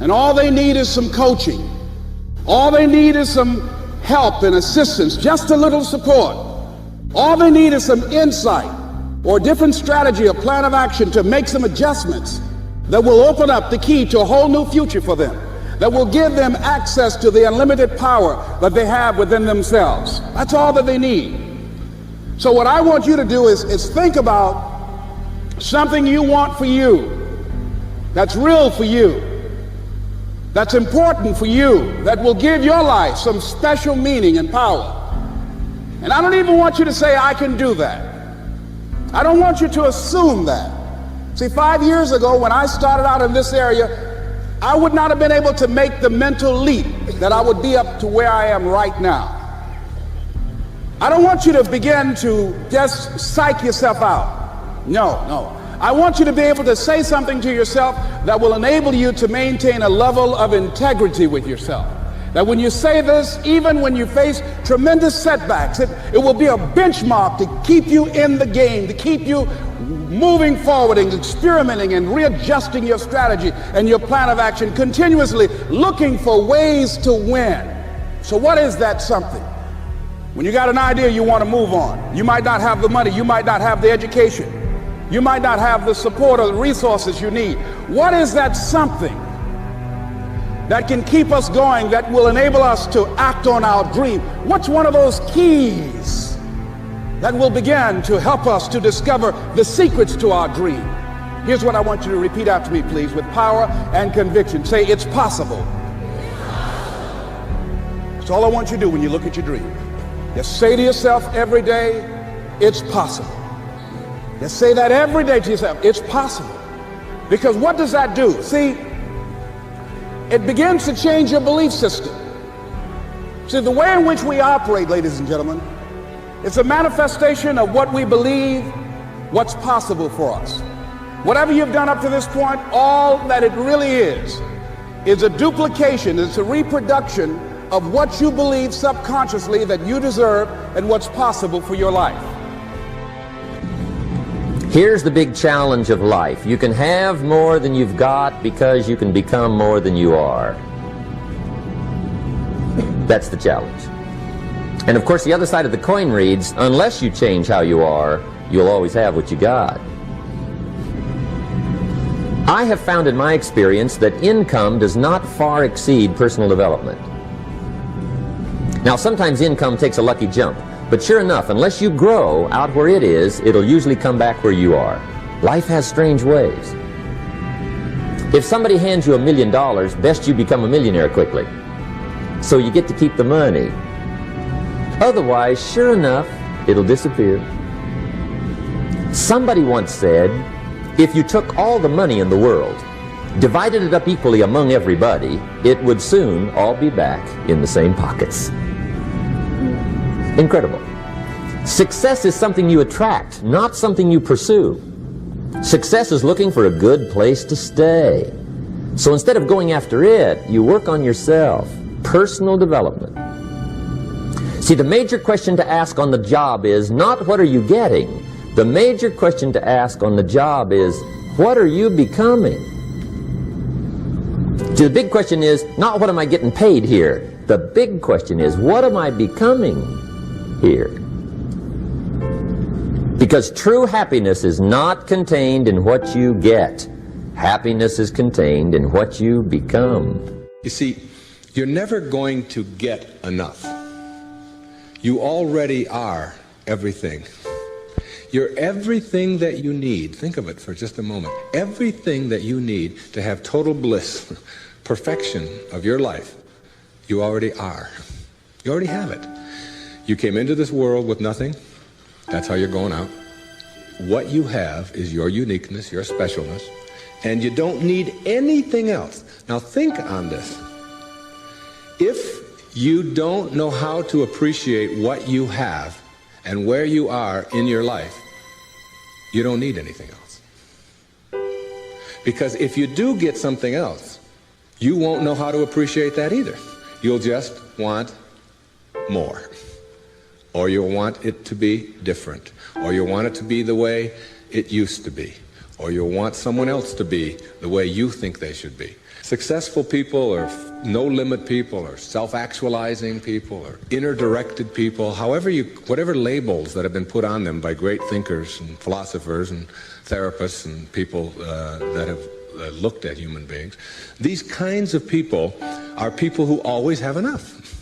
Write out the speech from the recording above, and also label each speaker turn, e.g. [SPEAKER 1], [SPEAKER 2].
[SPEAKER 1] and all they need is some coaching. All they need is some help and assistance, just a little support. All they need is some insight or a different strategy, a plan of action to make some adjustments that will open up the key to a whole new future for them, that will give them access to the unlimited power that they have within themselves. That's all that they need. So what I want you to do is think about something you want for you, that's real for you, that's important for you, that will give your life some special meaning and power. And I don't even want you to say, I can do that. I don't want you to assume that. See, 5 years ago when I started out in this area, I would not have been able to make the mental leap that I would be up to where I am right now. I don't want you to begin to just psych yourself out. No. I want you to be able to say something to yourself that will enable you to maintain a level of integrity with yourself. That when you say this, even when you face tremendous setbacks, it will be a benchmark to keep you in the game, to keep you moving forward and experimenting and readjusting your strategy and your plan of action, continuously looking for ways to win. So what is that something? When you got an idea you want to move on, you might not have the money, you might not have the education, you might not have the support or the resources you need. What is that something that can keep us going, that will enable us to act on our dream? What's one of those keys that will begin to help us to discover the secrets to our dream? Here's what I want you to repeat after me, please, with power and conviction. Say, it's possible. That's all I want you to do when you look at your dream. Just say to yourself every day, it's possible. Just say that every day to yourself, it's possible. Because what does that do? See, it begins to change your belief system. See, the way in which we operate, ladies and gentlemen, it's a manifestation of what we believe, what's possible for us. Whatever you've done up to this point, all that it really is a duplication, it's a reproduction of what you believe subconsciously that you deserve and what's possible for your life.
[SPEAKER 2] Here's the big challenge of life. You can have more than you've got because you can become more than you are. That's the challenge. And of course the other side of the coin reads, unless you change how you are, you'll always have what you got. I have found in my experience that income does not far exceed personal development. Now sometimes income takes a lucky jump, but sure enough, unless you grow out where it is, it'll usually come back where you are. Life has strange ways. If somebody hands you $1 million, best you become a millionaire quickly, so you get to keep the money. Otherwise, sure enough, it'll disappear. Somebody once said, if you took all the money in the world, divided it up equally among everybody, it would soon all be back in the same pockets. Incredible. Success is something you attract, not something you pursue. Success is looking for a good place to stay. So instead of going after it, you work on yourself. Personal development. See, the major question to ask on the job is not what are you getting? The major question to ask on the job is what are you becoming? See, the big question is not what am I getting paid here? The big question is what am I becoming here? Because true happiness is not contained in what you get. Happiness is contained in what you become.
[SPEAKER 3] You see, you're never going to get enough. You already are everything. You're everything that you need. Think of it for just a moment. Everything that you need to have total bliss, perfection of your life, you already are. You already have it. You came into this world with nothing. That's how you're going out. What you have is your uniqueness, your specialness, and you don't need anything else. Now think on this. If you don't know how to appreciate what you have and where you are in your life, you don't need anything else. Because if you do get something else, you won't know how to appreciate that either. You'll just want more. Or you'll want it to be different. Or you'll want it to be the way it used to be. or you'll want someone else to be the way you think they should be. Successful people or no-limit people or self-actualizing people or inner-directed people, whatever labels that have been put on them by great thinkers and philosophers and therapists and people that have looked at human beings, these kinds of people are people who always have enough.